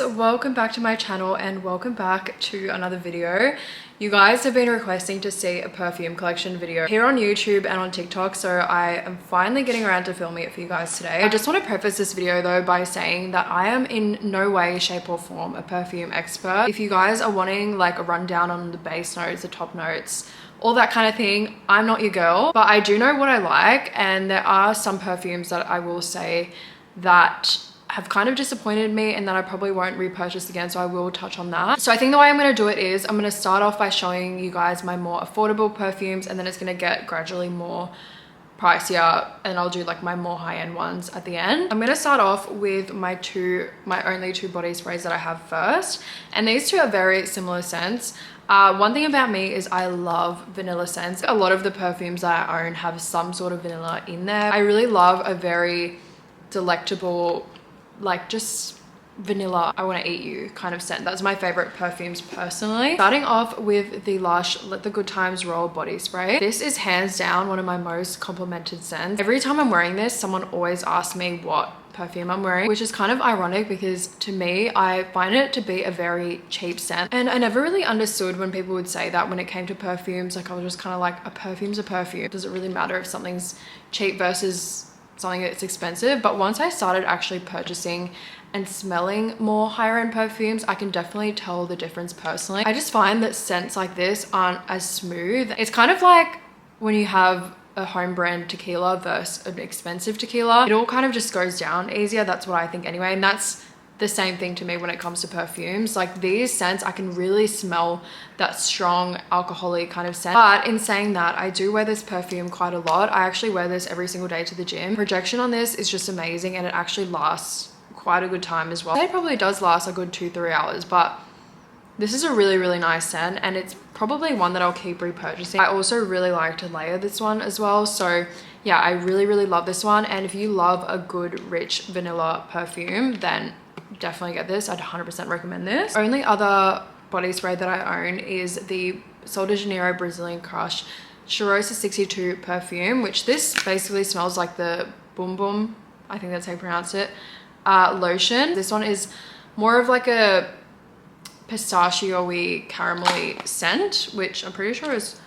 welcome back to my channel and welcome back to another video. You guys have been requesting to see a perfume collection video here on YouTube and on TikTok, so I am finally getting around to filming it for you guys today. I just want to preface this video though by saying that I am in no way, shape or form a perfume expert. If you guys are wanting like a rundown on the base notes, the top notes, all that kind of thing, I'm not your girl, but I do know what I like, and there are some perfumes that I will say that have kind of disappointed me and that I probably won't repurchase again, so I will touch on that. So I think the way I'm going to do it is I'm going to start off by showing you guys my more affordable perfumes, and then it's going to get gradually more pricier and I'll do like my more high-end ones at the end. I'm going to start off with my only two body sprays that I have first, and these two are very similar scents. One thing about me is I love vanilla scents. A lot of the perfumes that I own have some sort of vanilla in there. I really love a very delectable, like just vanilla, I want to eat you kind of scent. That's my favorite perfumes personally. Starting off with the Lush Let the Good Times Roll body spray. This is hands down one of my most complimented scents. Every time I'm wearing this, someone always asks me what perfume I'm wearing, which is kind of ironic because to me, I find it to be a very cheap scent, and I never really understood when people would say that when it came to perfumes. Like I was just kind of like, a perfume's a perfume. Does it really matter if something's cheap versus something that's expensive? But once I started actually purchasing and smelling more higher end perfumes, I can definitely tell the difference personally. I just find that scents like this aren't as smooth. It's kind of like when you have a home brand tequila versus an expensive tequila, it all kind of just goes down easier. That's what I think anyway, and that's the same thing to me when it comes to perfumes. Like these scents, I can really smell that strong alcoholic kind of scent. But in saying that, I do wear this perfume quite a lot. I actually wear this every single day to the gym. Projection on this is just amazing, and it actually lasts quite a good time as well. It probably does last a good 2-3 hours, but this is a really nice scent, and it's probably one that I'll keep repurchasing. I also really like to layer this one as well, so yeah, I really love this one. And if you love a good rich vanilla perfume, then definitely get this. I'd 100% recommend this. Only other body spray that I own is the Sol de Janeiro Brazilian Crush Cheirosa 62 perfume, which this basically smells like the Boom Boom, I think that's how you pronounce it, lotion. This one is more of like a pistachio-y caramelly scent, which I'm pretty sure is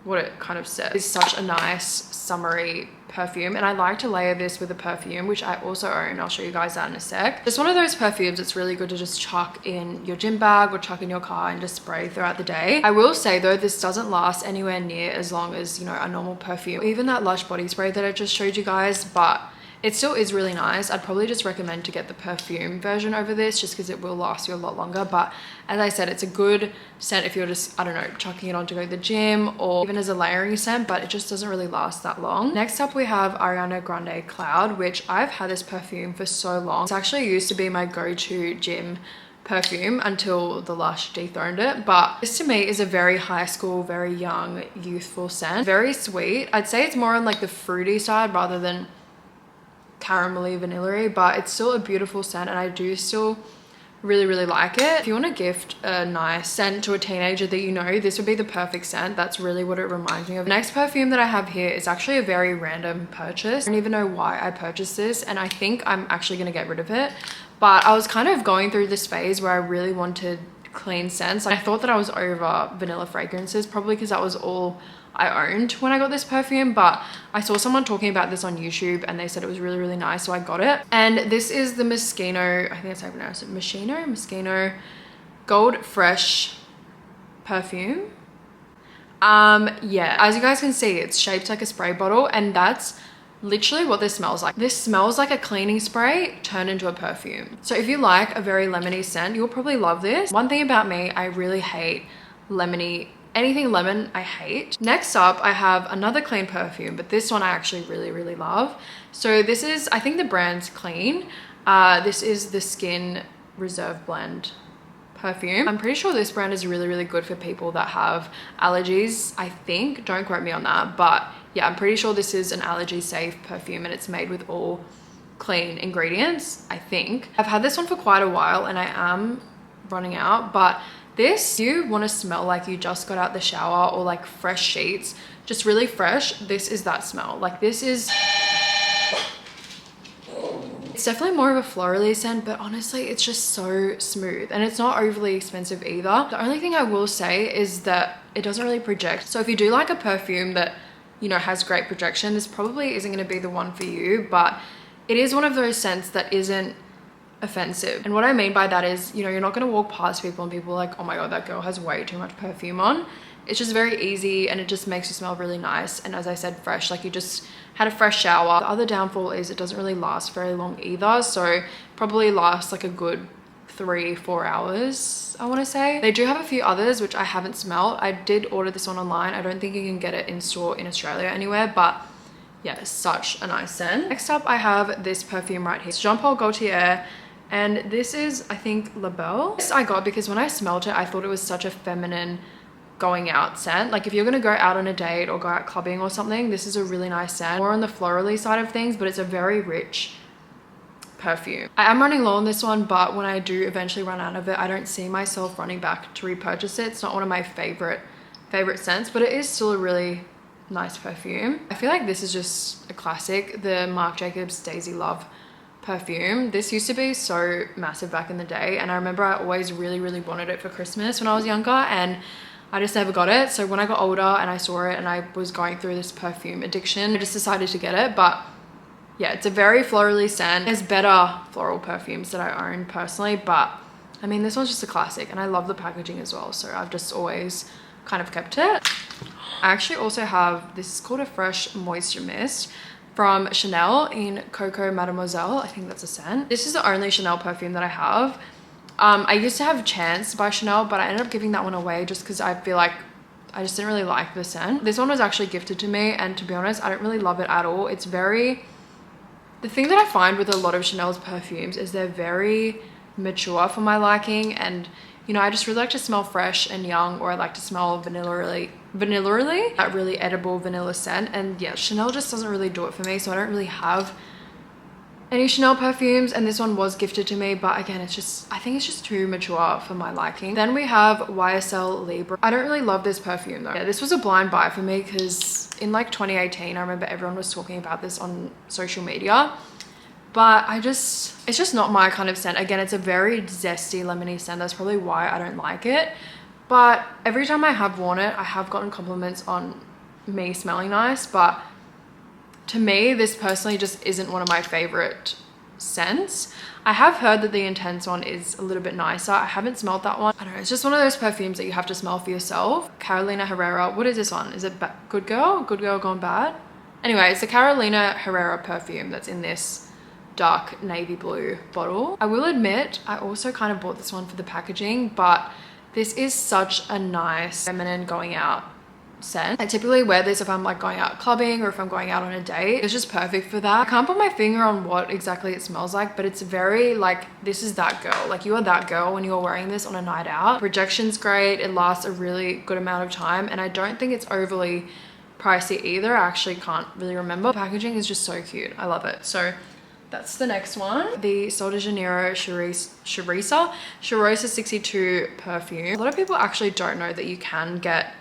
what it kind of says. It's such a nice summery perfume, and I like to layer this with a perfume which I also own. I'll show you guys that in a sec. Just one of those perfumes it's really good to just chuck in your gym bag or chuck in your car and just spray throughout the day. I will say though, this doesn't last anywhere near as long as, you know, a normal perfume, even that Lush body spray that I just showed you guys, but it still is really nice. I'd probably just recommend to get the perfume version over this just because it will last you a lot longer. But as I said, it's a good scent if you're just, I don't know, chucking it on to go to the gym or even as a layering scent, but it just doesn't really last that long. Next up, we have Ariana Grande Cloud, which I've had this perfume for so long. It's actually used to be my go-to gym perfume until the Lush dethroned it, but this to me is a very high school, very young, youthful scent. Very sweet. I'd say it's more on like the fruity side rather than caramelly vanilla-y, but it's still a beautiful scent and I do still really like it. If you want to gift a nice scent to a teenager that you know, this would be the perfect scent. That's really what it reminds me of. The next perfume that I have here is actually a very random purchase. I don't even know why I purchased this, and I think I'm actually going to get rid of it, but I was kind of going through this phase where I really wanted clean scents. I thought that I was over vanilla fragrances, probably because that was all I owned when I got this perfume, but I saw someone talking about this on YouTube and they said it was really nice, so I got it. And this is the Moschino, I think that's how I pronounce it, Moschino Gold Fresh perfume. Yeah, as you guys can see, it's shaped like a spray bottle, and that's literally what this smells like. This smells like a cleaning spray turned into a perfume. So if you like a very lemony scent, you'll probably love this. One thing about me, I really hate lemony. Anything lemon, I hate. Next up, I have another clean perfume, but this one I actually really love. So this is, I think the brand's Clean. This is the Skin Reserve Blend perfume. I'm pretty sure this brand is really good for people that have allergies, I think. Don't quote me on that, but yeah, I'm pretty sure this is an allergy safe perfume and it's made with all clean ingredients, I think. I've had this one for quite a while and I am running out, but this, you want to smell like you just got out the shower or like fresh sheets, just really fresh, this is that smell. Like this is It's definitely more of a florally scent, but honestly, it's just so smooth and it's not overly expensive either. The only thing I will say is that it doesn't really project. So if you do like a perfume that, you know, has great projection, this probably isn't going to be the one for you, but it is one of those scents that isn't offensive. And what I mean by that is, you know, you're not going to walk past people and people are like, oh my god, that girl has way too much perfume on. It's just very easy and it just makes you smell really nice, and as I said, fresh, like you just had a fresh shower. The other downfall is it doesn't really last very long either, so probably lasts like a good 3-4 hours, I want to say. They do have a few others which I haven't smelled. I did order this one online. I don't think you can get it in store in Australia anywhere, but yeah, it's such a nice scent. Next up, I have this perfume right here. It's Jean Paul Gaultier, and this is, I think, La Belle. This I got because when I smelled it, I thought it was such a feminine going out scent. Like if you're gonna go out on a date or go out clubbing or something, this is a really nice scent. More on the florally side of things, but it's a very rich perfume. I am running low on this one, but when I do eventually run out of it, I don't see myself running back to repurchase it. It's not one of my favorite scents, but it is still a really nice perfume. I feel like this is just a classic, the Marc Jacobs Daisy Love perfume. This used to be so massive back in the day, and I remember I always really wanted it for Christmas when I was younger, and I just never got it. So when I got older and I saw it and I was going through this perfume addiction, I just decided to get it. But yeah, it's a very florally scent. There's better floral perfumes that I own personally, but I mean, this one's just a classic, and I love the packaging as well, so I've just always kind of kept it. I actually also have, this is called a Fresh Moisture Mist from Chanel in Coco Mademoiselle. I think that's a scent. This is the only Chanel perfume that I have. I used to have Chance by Chanel, but I ended up giving that one away just because I feel like I just didn't really like the scent. This one was actually gifted to me, and to be honest, I don't really love it at all. It's very, the thing that I find with a lot of Chanel's perfumes is they're very mature for my liking, and you know, I just really like to smell fresh and young, or I like to smell vanilla-y, that really edible vanilla scent. And yeah, Chanel just doesn't really do it for me, so I don't really have any Chanel perfumes, and this one was gifted to me, but again, it's just, I think it's just too mature for my liking. Then we have YSL Libre. I don't really love this perfume though. Yeah, this was a blind buy for me because in like 2018, I remember everyone was talking about this on social media, but it's just not my kind of scent. Again, it's a very zesty lemony scent. That's probably why I don't like it. But every time I have worn it, I have gotten compliments on me smelling nice, but to me, this personally just isn't one of my favorite scents. I have heard that the Intense one is a little bit nicer. I haven't smelled that one. I don't know, it's just one of those perfumes that you have to smell for yourself. Carolina Herrera, what is this one? Is it Good Girl? Good Girl Gone Bad? Anyway, it's the Carolina Herrera perfume that's in this dark navy blue bottle. I will admit, I also kind of bought this one for the packaging, but this is such a nice feminine going out scent. I typically wear this if I'm like going out clubbing or if I'm going out on a date. It's just perfect for that. I can't put my finger on what exactly it smells like, but it's very like, this is that girl. Like you are that girl when you're wearing this on a night out. Projection's great. It lasts a really good amount of time, and I don't think it's overly pricey either. I actually can't really remember. The packaging is just so cute. I love it. So that's the next one. The Sol de Janeiro Cheirosa 62 perfume. A lot of people actually don't know that you can get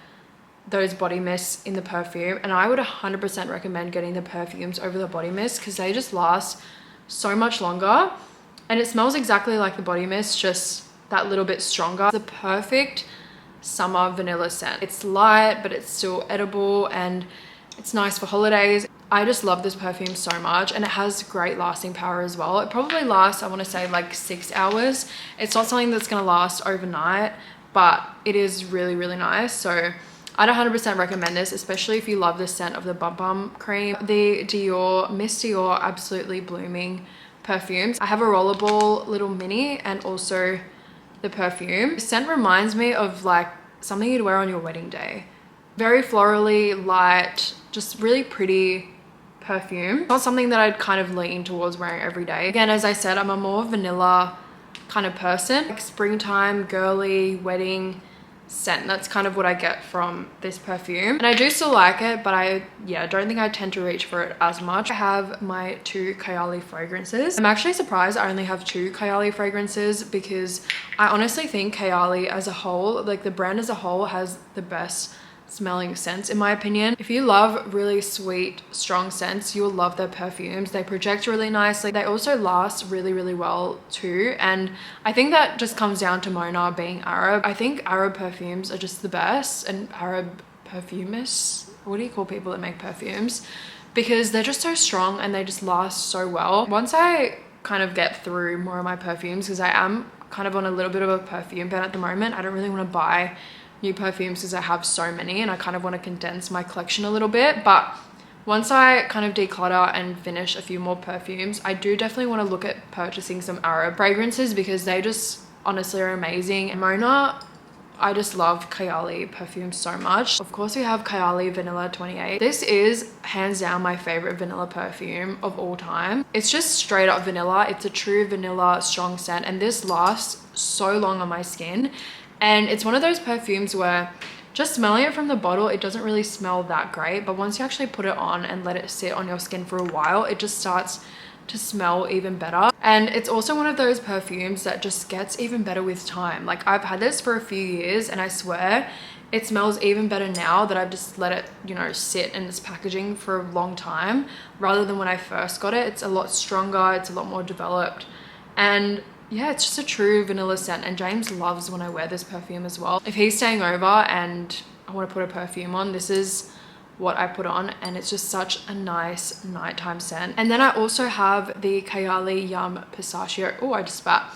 those body mists in the perfume, and I would 100% recommend getting the perfumes over the body mist because they just last so much longer, and it smells exactly like the body mist, just that little bit stronger. The perfect summer vanilla scent. It's light, but it's still edible, and it's nice for holidays. I just love this perfume so much, and it has great lasting power as well. It probably lasts, I want to say, like 6 hours. It's not something that's going to last overnight, but it is really nice. So I'd 100% recommend this, especially if you love the scent of the Bum Bum cream. The Dior, Miss Dior Absolutely Blooming perfumes. I have a rollerball little mini and also the perfume. The scent reminds me of like something you'd wear on your wedding day. Very florally, light, just really pretty perfume. Not something that I'd kind of lean towards wearing every day. Again, as I said, I'm a more vanilla kind of person. Like springtime, girly, wedding scent. That's kind of what I get from this perfume, and I do still like it, but I don't think I tend to reach for it as much. I have my 2 Kayali fragrances. I'm actually surprised I only have 2 Kayali fragrances because I honestly think Kayali as a whole, like the brand as a whole, has the best smelling scents in my opinion. If you love really sweet, strong scents, you'll love their perfumes. They project really nicely. They also last really well too. And I think that just comes down to Mona being Arab. I think Arab perfumes are just the best, and Arab perfumists, what do you call people that make perfumes? Because they're just so strong and they just last so well. Once I kind of get through more of my perfumes, because I am kind of on a little bit of a perfume ban at the moment, I don't really want to buy new perfumes because I have so many and I kind of want to condense my collection a little bit. But once I kind of declutter and finish a few more perfumes, I do definitely want to look at purchasing some Arab fragrances because they just honestly are amazing. And Mona, I just love Kayali perfume so much. Of course, we have Kayali Vanilla 28. This is hands down my favorite vanilla perfume of all time. It's just straight up vanilla. It's a true vanilla strong scent, and this lasts so long on my skin. And it's one of those perfumes where just smelling it from the bottle, it doesn't really smell that great, but once you actually put it on and let it sit on your skin for a while, it just starts to smell even better. And it's also one of those perfumes that just gets even better with time. Like, I've had this for a few years and I swear it smells even better now that I've just let it, you know, sit in this packaging for a long time rather than when I first got it. It's a lot stronger, it's a lot more developed, and yeah, it's just a true vanilla scent. And James loves when I wear this perfume as well. If he's staying over and I want to put a perfume on, this is what I put on, and it's just such a nice nighttime scent. And then I also have the Kayali Yum Pistachio, oh I just spat,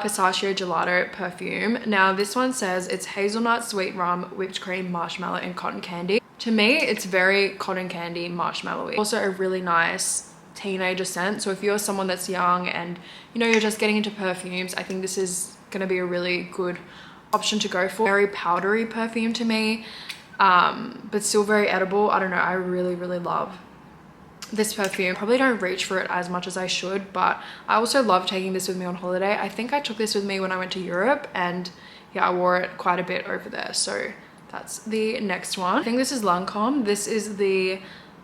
Pistachio Gelato perfume. Now this one says it's hazelnut, sweet rum, whipped cream, marshmallow and cotton candy. To me, it's very cotton candy marshmallowy. Also a really nice teenager scent. So if you're someone that's young and you know you're just getting into perfumes, I think this is going to be a really good option to go for. Very powdery perfume to me, but still very edible. I don't know, I really love this perfume. Probably don't reach for it as much as I should, but I also love taking this with me on holiday. I think I took this with me when I went to Europe, and yeah, I wore it quite a bit over there. So that's the next one. I think this is Lancome. This is the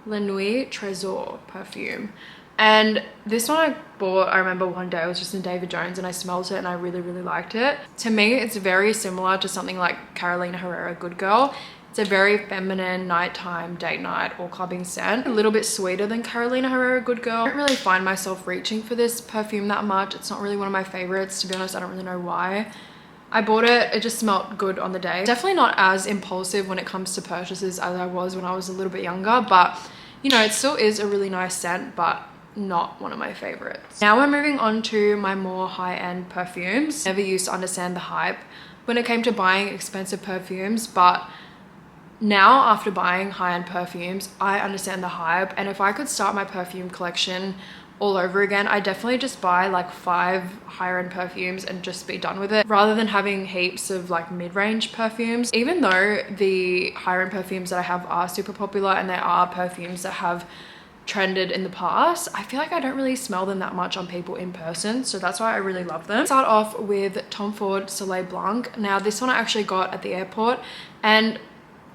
La Nuit Trésor perfume, and this one I bought, I remember one day I was just in David Jones and I smelled it and I really liked it. To me, it's very similar to something like Carolina Herrera Good Girl. It's a very feminine nighttime, date night or clubbing scent. A little bit sweeter than Carolina Herrera Good Girl. I don't really find myself reaching for this perfume that much. It's not really one of my favorites, to be honest. I don't really know why. I bought it, it just smelled good on the day. Definitely not as impulsive when it comes to purchases as I was when I was a little bit younger, but you know, it still is a really nice scent, but not one of my favorites. Now we're moving on to my more high-end perfumes. Never used to understand the hype when it came to buying expensive perfumes, but now after buying high-end perfumes, I understand the hype. And if I could start my perfume collection all over again, I definitely just buy like 5 higher end perfumes and just be done with it, rather than having heaps of like mid-range perfumes. Even though the higher end perfumes that I have are super popular and they are perfumes that have trended in the past, I feel like I don't really smell them that much on people in person, so that's why I really love them. Start off with Tom Ford Soleil Blanc. Now this one I actually got at the airport, and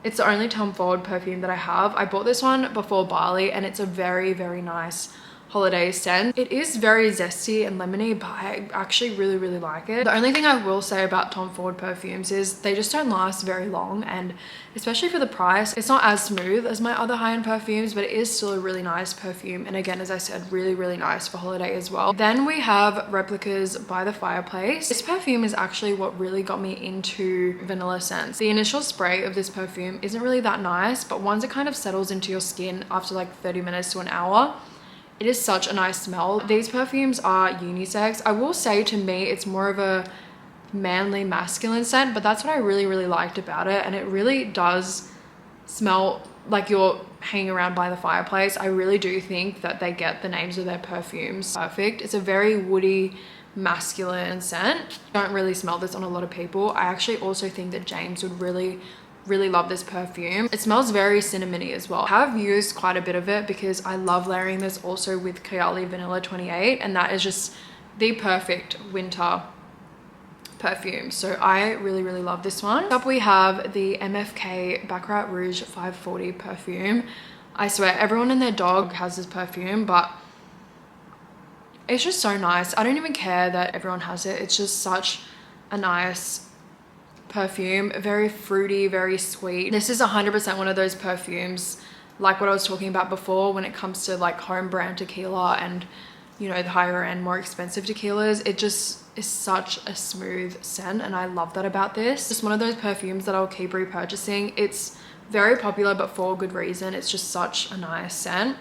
it's the only Tom Ford perfume that I have. I bought this one before Bali, and it's a very nice holiday scent. It is very zesty and lemony, but I actually really like it. The only thing I will say about Tom Ford perfumes is they just don't last very long, and especially for the price, it's not as smooth as my other high-end perfumes, but it is still a really nice perfume. And again, as I said, really nice for holiday as well. Then we have Replicas by the Fireplace. This perfume is actually what really got me into vanilla scents. The initial spray of this perfume isn't really that nice, but once it kind of settles into your skin after like 30 minutes to an hour, it is such a nice smell. These perfumes are unisex. I will say, to me, it's more of a manly, masculine scent, but that's what I really liked about it. And it really does smell like you're hanging around by the fireplace. I really do think that they get the names of their perfumes perfect. It's a very woody, masculine scent. Don't really smell this on a lot of people. I actually also think that James would really love this perfume. It smells very cinnamony as well. I have used quite a bit of it because I love layering this also with Kayali Vanilla 28, and that is just the perfect winter perfume. So I really love this one. Next up we have the MFK Baccarat Rouge 540 perfume. I swear everyone and their dog has this perfume, but it's just so nice. I don't even care that everyone has it. It's just such a nice perfume, very fruity, very sweet. This is 100% one of those perfumes like what I was talking about before when it comes to like home brand tequila and, you know, the higher end, more expensive tequilas. It just is such a smooth scent, and I love that about this. Just one of those perfumes that I'll keep repurchasing. It's very popular, but for good reason. It's just such a nice scent,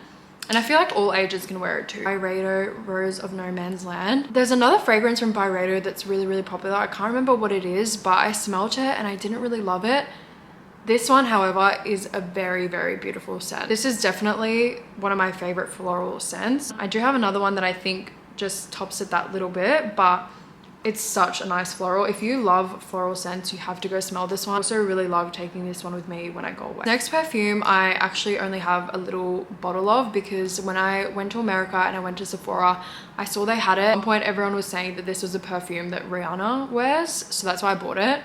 and I feel like all ages can wear it too. Byredo Rose of No Man's Land. There's another fragrance from Byredo that's really, really popular. I can't remember what it is, but I smelled it and I didn't really love it. This one, however, is a very, very beautiful scent. This is definitely one of my favorite floral scents. I do have another one that I think just tops it that little bit, but it's such a nice floral. If you love floral scents, you have to go smell this one. I also really love taking this one with me when I go away. Next perfume, I actually only have a little bottle of, because when I went to America and I went to Sephora, I saw they had it. At one point, everyone was saying that this was a perfume that Rihanna wears, so that's why I bought it.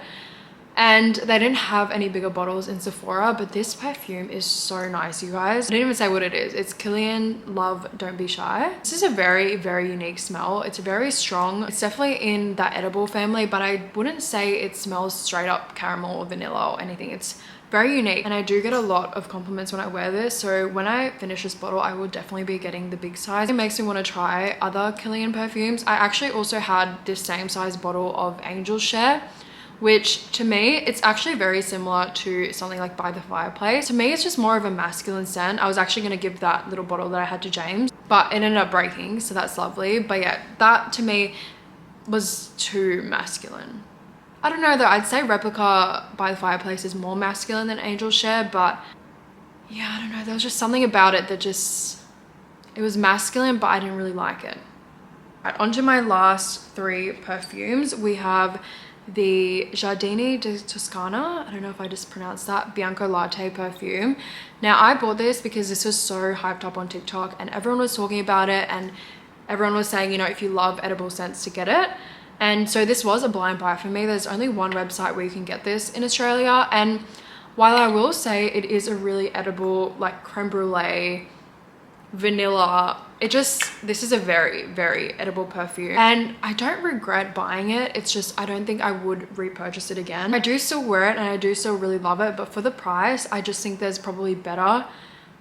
And they didn't have any bigger bottles in Sephora, but this perfume is so nice, you guys. I didn't even say what it is. It's Killian Love Don't Be Shy. This is a very, very unique smell. It's very strong. It's definitely in that edible family, but I wouldn't say it smells straight up caramel or vanilla or anything. It's very unique, and I do get a lot of compliments when I wear this. So when I finish this bottle, I will definitely be getting the big size. It makes me want to try other Killian perfumes. I actually also had this same size bottle of Angel's Share, which to me, it's actually very similar to something like By the Fireplace. To me, it's just more of a masculine scent. I was actually going to give that little bottle that I had to James, but it ended up breaking, so that's lovely. But yeah, that to me was too masculine. I don't know though, I'd say Replica By the Fireplace is more masculine than Angel's Share, but yeah, I don't know, there was just something about it that just, it was masculine, but I didn't really like it. Right, on to my last three perfumes. We have the Giardini di Toscana, I don't know if I just pronounced that, Bianco Latte perfume. Now I bought this because this was so hyped up on TikTok and everyone was talking about it, and everyone was saying, you know, if you love edible scents, to get it. And so this was a blind buy for me. There's only one website where you can get this in Australia, and while I will say it is a really edible, like creme brulee, vanilla, this is a very, very edible perfume, and I don't regret buying it. It's just I don't think I would repurchase it again. I do still wear it and I do still really love it, but for the price, I just think there's probably better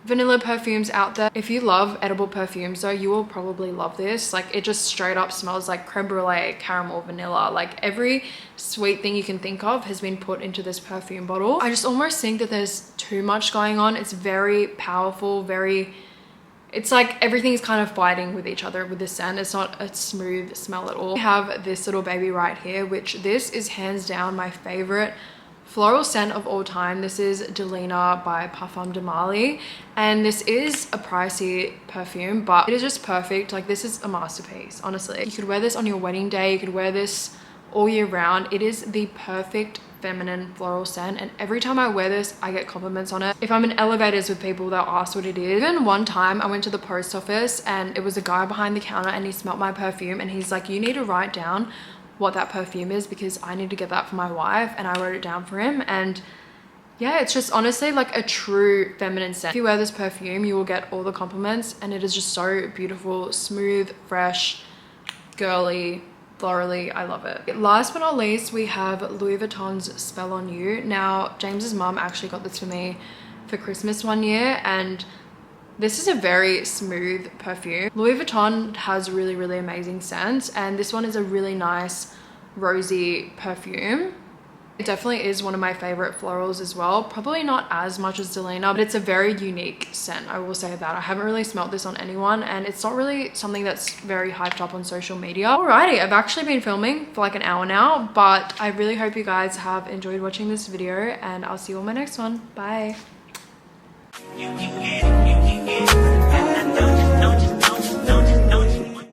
vanilla perfumes out there. If you love edible perfumes though, you will probably love this. Like, it just straight up smells like creme brulee, caramel, vanilla, like every sweet thing you can think of has been put into this perfume bottle. I just almost think that there's too much going on. It's very powerful, it's like everything's kind of fighting with each other with this scent. It's not a smooth smell at all. We have this little baby right here, which this is hands down my favorite floral scent of all time. This is Delina by Parfum de Marly, and this is a pricey perfume, but it is just perfect. Like, this is a masterpiece, honestly. You could wear this on your wedding day, you could wear this all year round. It is the perfect feminine floral scent, and every time I wear this, I get compliments on it. If I'm in elevators with people, they'll ask what it is. Even one time I went to the post office and it was a guy behind the counter and he smelled my perfume and he's like, you need to write down what that perfume is because I need to get that for my wife, and I wrote it down for him. And yeah, it's just honestly like a true feminine scent. If you wear this perfume, you will get all the compliments, and it is just so beautiful, smooth, fresh, girly, florally. I love it. Last but not least, we have Louis Vuitton's Spell on You. Now, James's mum actually got this for me for Christmas one year, and this is a very smooth perfume. Louis Vuitton has really, really amazing scents, and this one is a really nice rosy perfume. It definitely is one of my favorite florals as well. Probably not as much as Delina, but it's a very unique scent, I will say that. I haven't really smelled this on anyone, and it's not really something that's very hyped up on social media. Alrighty, I've actually been filming for like an hour now, but I really hope you guys have enjoyed watching this video, and I'll see you on my next one. Bye.